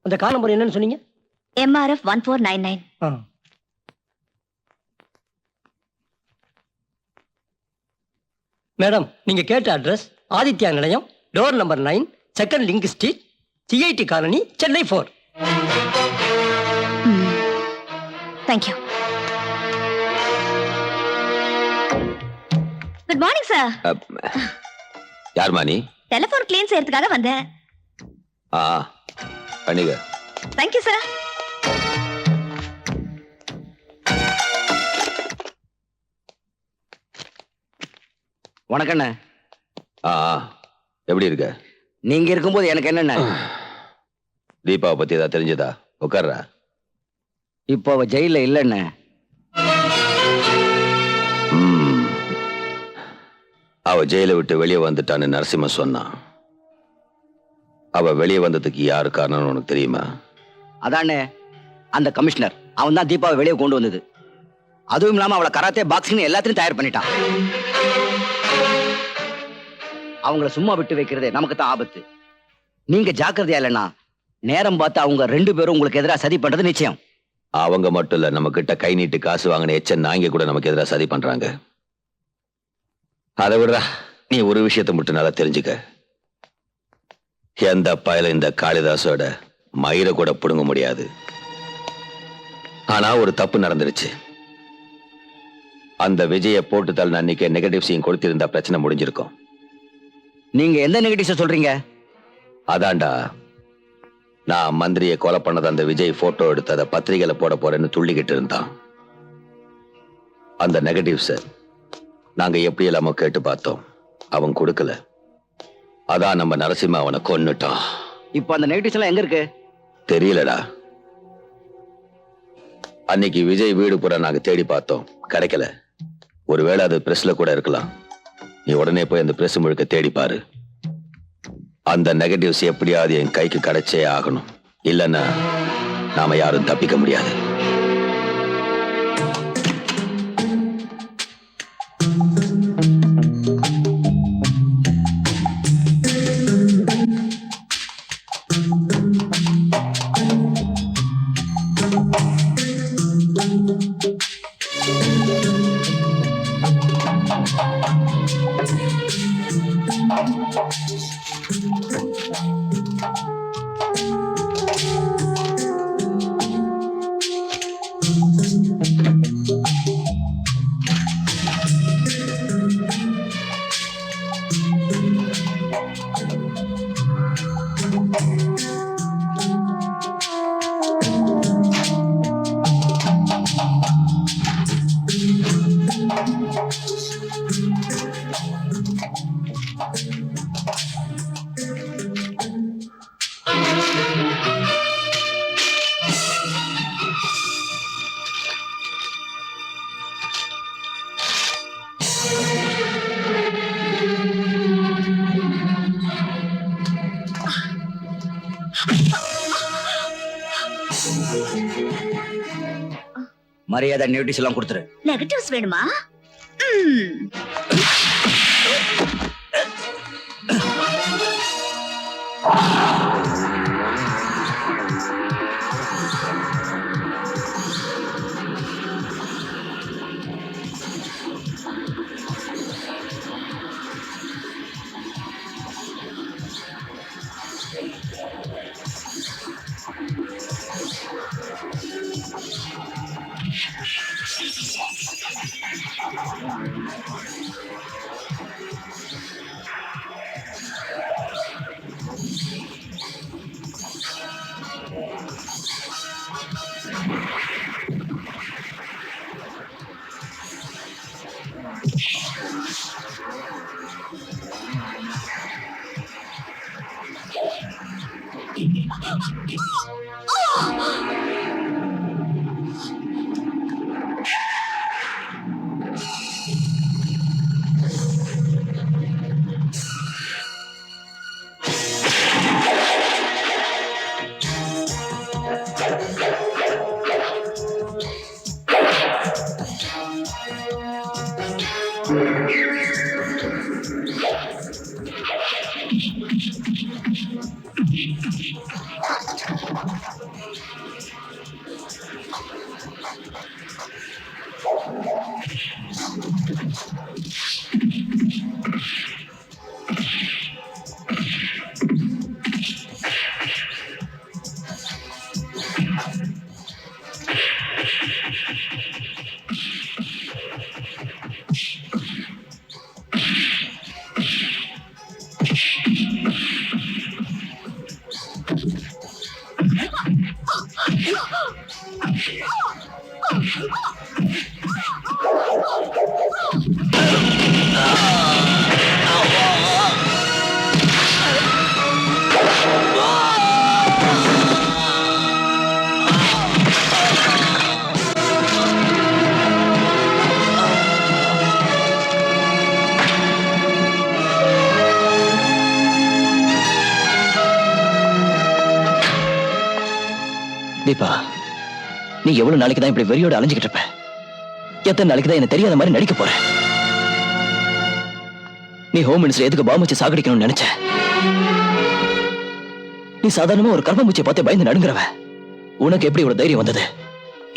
அந்த car number என்னன்னு சொன்னீங்க? MRF 1499. மேடம், நீங்க கேட்ட அட்ரஸ் ஆதித்யா நிலையம், door number 9, second link street, CIT colony, Chennai 4. Thank you. Good morning sir. யார் மாணி? டெலிபோன் கிளீன் செய்யறதுக்காக வந்தேன். பண்ணிக்க. Thank you sir. வணக்கம் அண்ணா. எப்படி இருக்க? நீங்க இருக்கும்போது எனக்கு என்னண்ணா? தீபாவை பத்தி ஏதாவது தெரிஞ்சதா? உட்கார்றா. இப்போ அவ ஜெயில இல்லைண்ண. அவ ஜெயில விட்டு வெளியே வந்துட்டான்னு நரசிம்ம சொன்னான். அவ வெளியே வந்ததுக்கு யாரு காரணம்னு உனக்கு தெரியுமா? அதானே, அந்த கமிஷனர். அவன் தான் தீபாவை வெளியே கொண்டு வந்தது. அதுவும் இல்லாம அவளை கராத்தே, பாக்ஸிங் எல்லாத்தையும் தயார் பண்ணிட்டான். அவங்கள சும்மா விட்டு வைக்கிறது நமக்கு தான் ஆபத்து. நீங்க ஜாக்கிரதையா இல்லைன்னா நேரம் பார்த்து அவங்க 2 பேரும் உங்களுக்கு எதிராக சதி பண்றது நிச்சயம். அவங்க மட்டும் இல்ல, நம்ம கிட்ட கை நீட்டு காசு வாங்கின எச்சன் நாங்க கூட நமக்கு எதிராக சதி பண்றாங்க. அதை விடுறா, நீ ஒரு விஷயத்தை மட்டும் நல்லா தெரிஞ்சுக்க. எந்த பயல இந்த காளிதாசோட மயிரை கூட புடுங்க முடியாது. ஆனா ஒரு தப்பு நடந்துருச்சு. அந்த விஜய போட்டு தள்ள அன்னைக்கு நெகட்டிவ் சீன் கொடுத்திருந்தா பிரச்சனை முடிஞ்சிருக்கும். நீங்க எந்த நெகட்டிவ்ஸ் சொல்றீங்க? அதான்டா, நான் மந்திரியை கொலை பண்ணது அந்த விஜய் போட்டோ எடுத்து அதை பத்திரிகையில போட போறேன்னு துள்ளிக்கிட்டு இருந்தான். அந்த நெகட்டிவ்ஸ நாங்க எப்படி இல்லாம கேட்டு பார்த்தோம், அவன் கொடுக்கல. அதான் நம்ம நரசிம்ம அவனை கொன்னுட்டான். இப்ப அந்த நெகட்டிவ்ஸ் எல்லாம் எங்க இருக்கு? தெரியலடா. அன்னைக்கு விஜய் வீடு பூரா நாங்க தேடி பார்த்தோம், கிடைக்கல. ஒருவேளை அது பிரஸ்ல கூட இருக்கலாம். நீ உடனே போய் அந்த பிரஸ் முழுக்க தேடி பாரு. அந்த நெகட்டிவ்ஸ் எப்படியாவது என் கைக்கு கிடைச்சே ஆகணும். இல்லைன்னா நாம யாரும் தப்பிக்க முடியாது. மரியாதை நெகட்டிவ்ஸ் எல்லாம் கொடுத்துரு. நெகட்டிவ்ஸ் வேணுமா? தீபா, நீ எவ்வளவு நாளைக்கு தான் இப்படி வெறியோட அலைஞ்சுக்கிட்டு இருப்ப? எத்தனை நாளைக்கு தான் எனக்கு தெரியாத மாதிரி நடிக்க போற? நீ ஹோம் மினிஸ்டர் எதுக்கு பாம்பு வச்சு சாகடிக்கணும்னு நினைச்ச? நீ சாதாரணமா ஒரு கர்ப்பம்பூச்சியை பார்த்து பயந்து நடுங்குறவ. உனக்கு எப்படி இவ்வளவு தைரியம் வந்தது?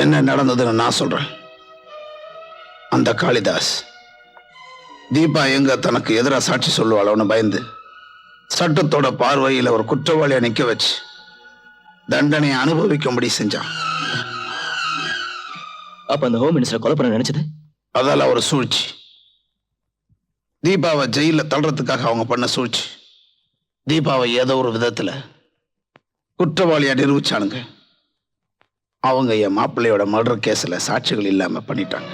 என்ன நடந்ததுன்னு நான் சொல்றேன். அந்த காளிதாஸ் தீபா எங்க தனக்கு எதிராக சாட்சி சொல்லுவாளோன்னு பயந்து சட்டத்தோட பார்வையில ஒரு குற்றவாளியை நிக்க வச்சு தண்டனை அனுபவிக்கும்படி செஞ்சான். அப்ப அந்த ஹோம் மினிஸ்டர் கொலை பண்ண நினைச்சது அதால ஒரு சூழ்ச்சி. தீபாவை ஜெயில தள்ளுறதுக்காக அவங்க பண்ண சூழ்ச்சி. தீபாவை ஏதோ ஒரு விதத்துல குற்றவாளியா நிரூபிச்சானுங்க. அவங்க என் மாப்பிள்ளையோட மர்டர் கேஸ்ல சாட்சிகள் இல்லாம பண்ணிட்டாங்க.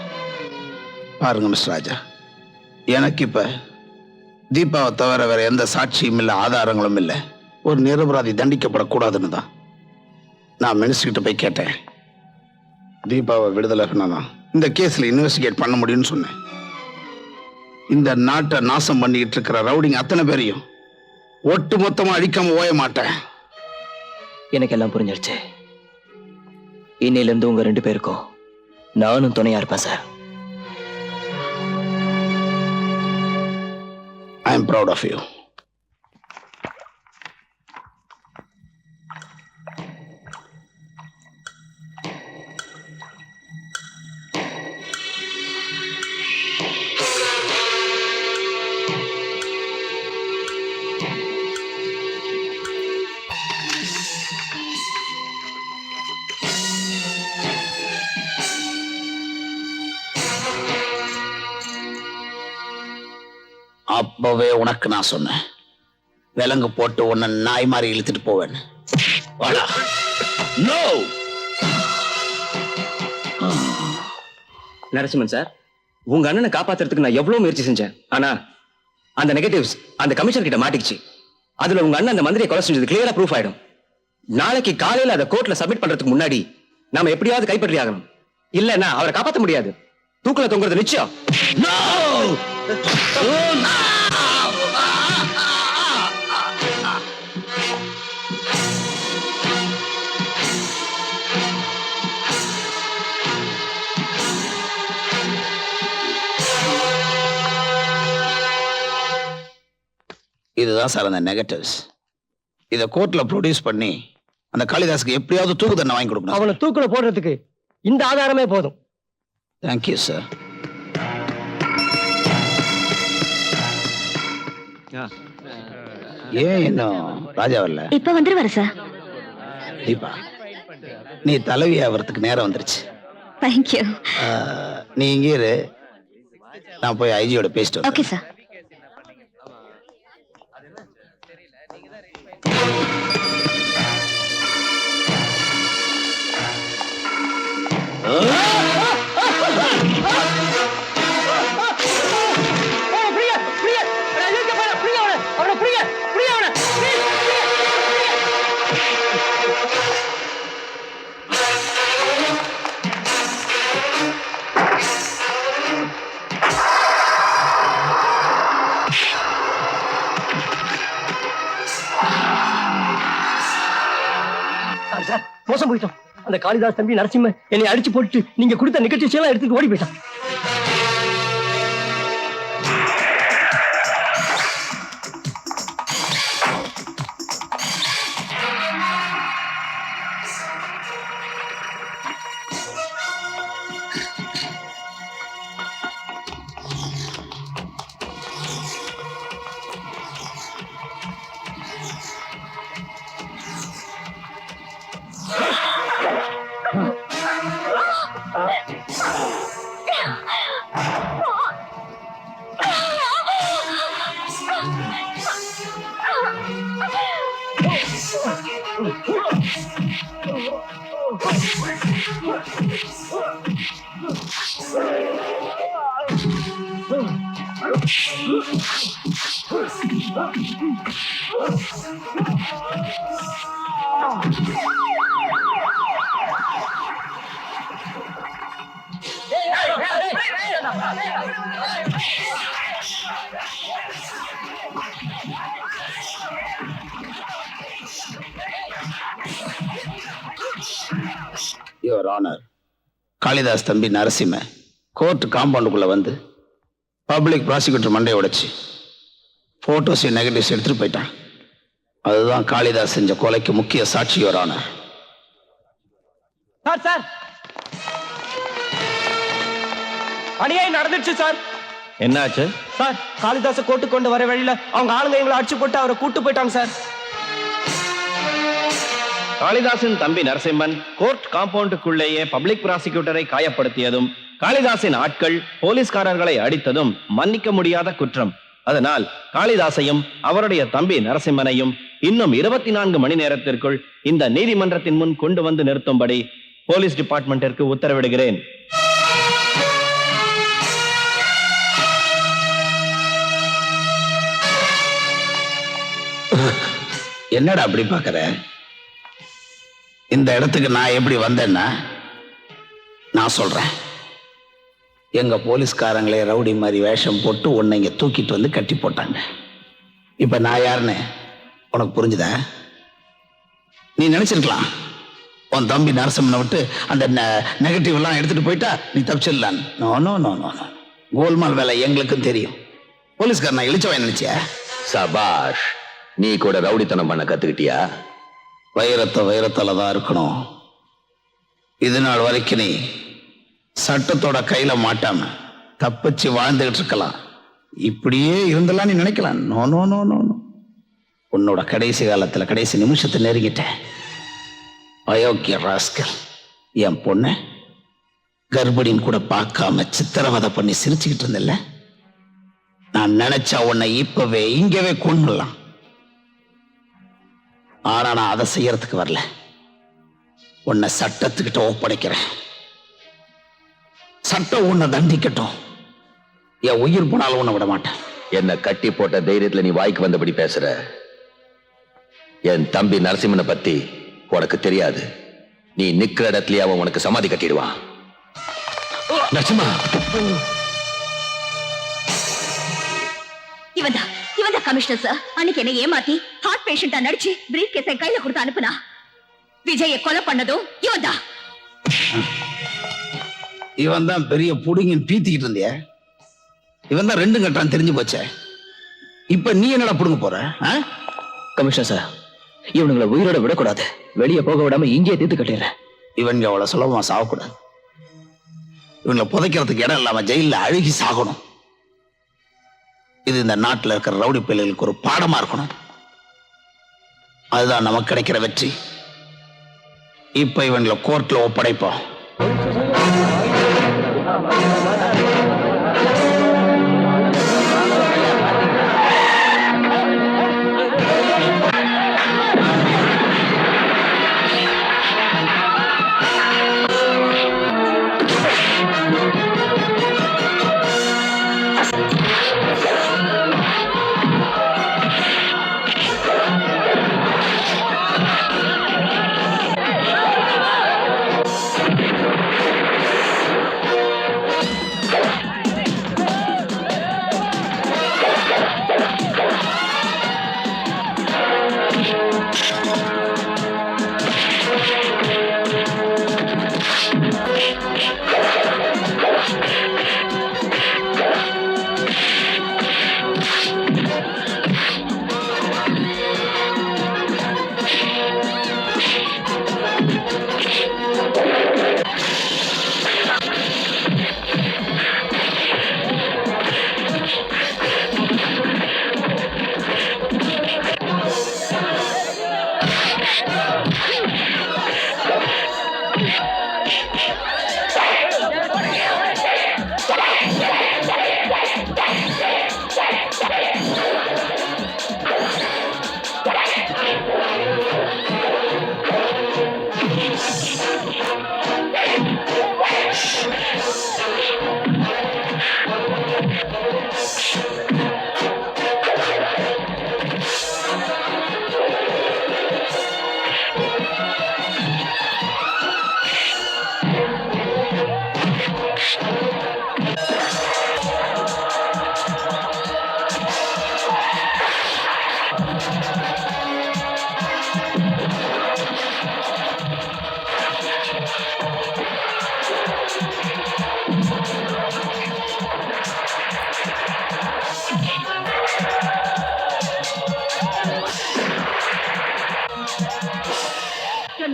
பாருங்க மிஸ்டர் ராஜா, எனக்கு இப்ப தீபாவை தவிர வேற எந்த சாட்சியும் இல்லை, ஆதாரங்களும் இல்லை. ஒரு நிரபராதி தண்டிக்கப்படக்கூடாதுன்னு தான் நான் மினிஸ்டர்கிட்ட போய் கேட்டேன். தீபாவை விடுதலைனா இந்த கேஸ்ல இன்வெஸ்டிகேட் பண்ண முடியும்னு சொன்னேன். இந்த நாட்டை நாசம் பண்ணிக்கிட்டு இருக்கிற ரவுடிங் அத்தனை பேரையும் ஒட்டு மொத்தமா அழிக்காம ஓய மாட்டேன். எனக்கு எல்லாம் புரிஞ்சிருச்சு. இன்னையில இருந்து உங்க 2 பேருக்கும் நானும் துணையா இருப்பேன் sir. I am proud of you. அப்பவே உனக்கு நான் சொன்னேன், விலங்கு போட்டு உன்னை நாய் மாதிரி இழுத்துட்டு போவேன். நோ நரசிம்மன் சார், உங்க அண்ணனை காப்பாத்துறதுக்கு நான் எவ்வளவு முயற்சி செஞ்சேன். ஆனா அந்த நெகட்டிவ்ஸ் அந்த கமிஷனர் கிட்ட மாட்டிக்கிச்சு. அதுல உங்க அண்ணன் அந்த மந்திரியை கொலை செஞ்சது கிளியரா ப்ரூஃப் ஆயிடும். நாளைக்கு காலையில அதை கோர்ட்ல சப்மிட் பண்றதுக்கு முன்னாடி நாம எப்படியாவது கைப்பற்றி ஆகணும். இல்லன்னா அவரை காப்பாற்ற முடியாது. தூக்குல தொங்குறது நிச்சயம். இதுதான் சார் அந்த நெகட்டிவ்ஸ். இதை கோர்ட்ல ப்ரொடியூஸ் பண்ணி அந்த காளிதாஸுக்கு எப்படியாவது தூக்கு தண்டனை வாங்கி கொடுக்கணும். அவனை தூக்குல போடுறதுக்கு இந்த ஆதாரமே போதும். Thank you sir. ஏன் இன்னும் ராஜா வரல? இப்ப வந்துருவாரு சார். தீபா, நீ தலைவி ஆகிறதுக்கு நேரம் வந்துருச்சு. தேங்க்யூ. நீ இங்கே இரு, நான் போய் ஐஜியோட பேசிட்டு வரேன். Okay sir. மோசம் போயிட்டோம். அந்த காளிதாஸ் தம்பி நரசிம்ம என்னை அடிச்சு போட்டு நீங்க கொடுத்த நிகழ்ச்சி எல்லாம் எடுத்துட்டு ஓடி போயிட்டான். யுவர் ஆனர், காளிதாஸ் தம்பி நரசிம்ம கோர்ட் காம்பவுண்டுக்குள்ள வந்து பப்ளிக் ப்ராசிக்யூட்டர் மண்டையை உடைச்சு போட்டோஸ் நெகட்டிவ்ஸ் எடுத்துட்டு போயிட்டான். அதுதான் காளிதாஸ் செஞ்ச கொலைக்கு முக்கிய சாட்சி, யுவர் ஆனர். சார் சார், அநியாயம் நடந்துச்சு சார். என்னாச்சு? சார், காளிதாச கோர்ட்டு கொண்டு வர வழியில அவங்க ஆளுங்க எங்களை அடிச்சு போட்டு அவரை கூட்டு போயிட்டாங்க சார். காளிதாசின் தம்பி நரசிம்மன் கோர்ட் காம்பவுண்டுக்குள்ளேயே பப்ளிக் ப்ராசிக்யூட்டரை காயப்படுத்தியதும் காளிதாசின் ஆட்கள் போலீஸ்காரர்களை அடித்ததும் மன்னிக்க முடியாத குற்றம். அதனால் காளிதாசையும் அவருடைய தம்பி நரசிம்மனையும் இன்னும் 24 மணி நேரத்திற்குள் இந்த நீதிமன்றத்தின் முன் கொண்டு வந்து நிறுத்தும்படி போலீஸ் டிபார்ட்மெண்டிற்கு உத்தரவிடுகிறேன். என்னடா அப்படி பாக்குற? இந்த இடத்துக்கு நான் எப்படி வந்தேன்னா நான் சொல்றேன். எங்க போலீஸ்காரங்களே ரவுடி மாதிரி வேஷம் போட்டு உன்னை இங்க தூக்கிட்டு வந்து கட்டி போட்டாங்க. இப்ப நான் யாருன்னு உனக்கு புரிஞ்சுதா? நீ நினைச்சிருக்கலாம் உன் தம்பி நரசிம்மனை விட்டு அந்த நெகட்டிவ் எல்லாம் எடுத்துட்டு போயிட்டா நீ தப்பிச்சிடலான்னு. No no no no no. கோல்மால் வேலை எங்களுக்கும் தெரியும். போலீஸ்காரன் நான் இழிச்சவன் நினைச்சியா? சபாஷ், நீ கூட ரவுடித்தனம் பண்ண கத்துக்கிட்டியா? வைரத்தால தான் இருக்கணும். இது நாள் வரைக்கும் நீ சட்டத்தோட கையில மாட்டாம தப்பிச்சு வாழ்ந்துகிட்டு இருக்கலாம். இப்படியே இருந்தெல்லாம் நீ நினைக்கலாம். No no no no no. உன்னோட கடைசி காலத்துல கடைசி நிமிஷத்தை நெருங்கிட்டேன். அயோக்கிய ராஸ்கல், என் பொண்ணு கர்ப்பிணின்னு கூட பார்க்காம சித்திரவதை பண்ணி சிரிச்சுக்கிட்டு இருந்தல. நான் நினைச்சா உன்னை இப்பவே இங்கவே கொண்டுலாம். ஆனா நான் அதை செய்யறதுக்கு வரல. உன்னை சட்டத்துக்கிட்ட ஒப்படைக்கிறேன். சட்டம் உன்னை தண்டிக்கட்டும். என் உயிர் போனாலும் உன்னை விட மாட்டேன். என்ன கட்டி போட்ட தைரியத்துல நீ வாய்க்கு வந்தபடி பேசுற. என் தம்பி நரசிம்மனை பத்தி உனக்கு தெரியாது. நீ நிக்கிற இடத்துலயே அவன் உனக்கு சமாதி கட்டிடுவான். நரசிம்மா, இவன் கமிஷனர் சார் அன்னைக்கு என்ன ஏமாத்தி ஹார்ட் பேஷண்டா நடிச்சு பிரீஃப் கேஸை கையில கொடுத்து அனுப்புனா. விஜயை கொலை பண்ணதும் இவன்தான். இவன் தான் பெரிய புடுங்கின்னு பீத்திக்கிட்டு இருந்திய. இவன் தான் 2 கட்டான் தெரிஞ்சு போச்சே. இப்ப நீ என்னடா புடுங்க போற? கமிஷனர் சார், இவனுங்களை உயிரோட விடக்கூடாது. வெளியே போக விடாம இங்கேயே தீர்த்து கட்டிடுறேன். இவங்க அவ்வளவு சுலபமா சாகக்கூடாது. இவங்களை புதைக்கிறதுக்கு இடம் இல்லாம ஜெயில அழுகி சாகணும். இது இந்த நாட்டில் இருக்கிற ரவுடி பிள்ளைகளுக்கு ஒரு பாடமா இருக்கணும். அதுதான் நமக்கு கிடைக்கிற வெற்றி. இப்ப இவங்களை கோர்ட்ல ஒப்படைப்போம்.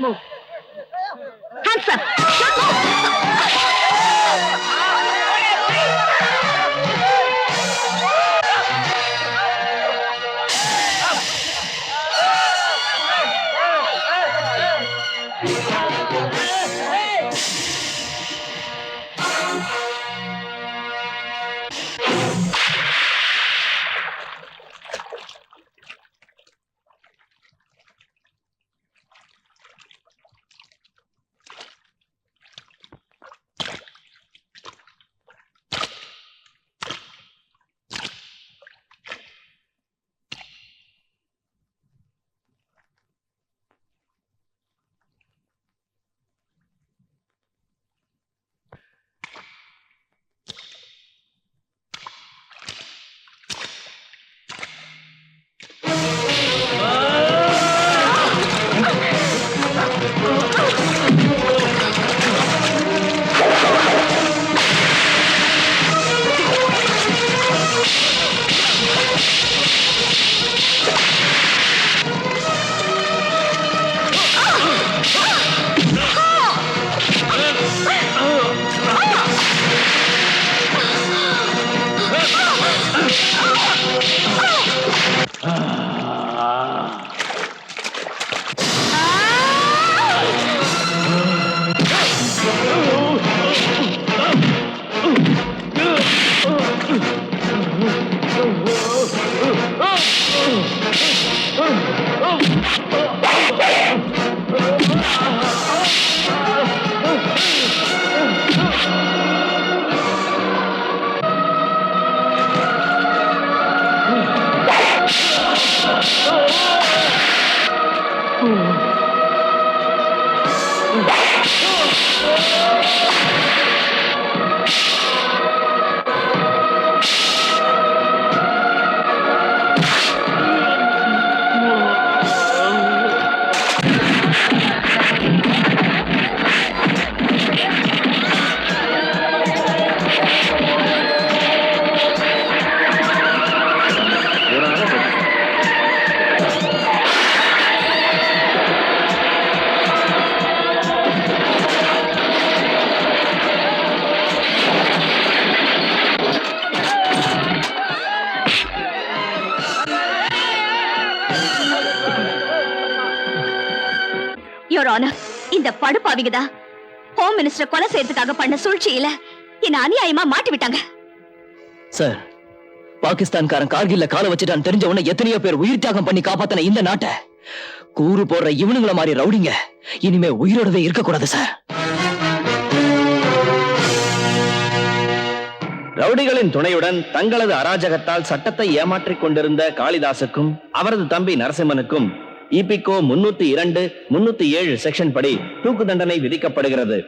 move. Hands up. Don't move. Your Honor, இந்த படுபாவிங்க தான் ஹோம் மினிஸ்டர் கொலை செய்யறதுக்காக பண்ண சூழ்ச்சியில என்ன அநியாயமா மாட்டி விட்டாங்க. சார், பாகிஸ்தான்காரன் கார்கில்ல கால வச்சுட்டான்னு தெரிஞ்ச உடனே எத்தனையோ பேர் உயிர் தியாகம் பண்ணி காப்பாத்தின இந்த நாட்டை கூறு போடுற இவனுங்கள மாதிரி ரவுடிங்க இனிமே உயிரோடவே இருக்கக்கூடாது சார். ரவுடிகளின் துணையுடன் தங்களது அராஜகத்தால் சட்டத்தை ஏமாற்றிக் கொண்டிருந்த காளிதாசுக்கும் அவரது தம்பி நரசிம்மனுக்கும் இபிகோ 302, 307 செக்ஷன் படி தூக்கு தண்டனை விதிக்கப்படுகிறது.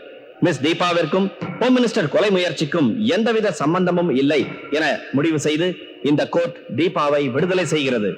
மிஸ் தீபாவிற்கும் ஹோம் மினிஸ்டர் கொலை முயற்சிக்கும் எந்தவித சம்பந்தமும் இல்லை என முடிவு செய்து இந்த கோர்ட் தீபாவை விடுதலை செய்கிறது.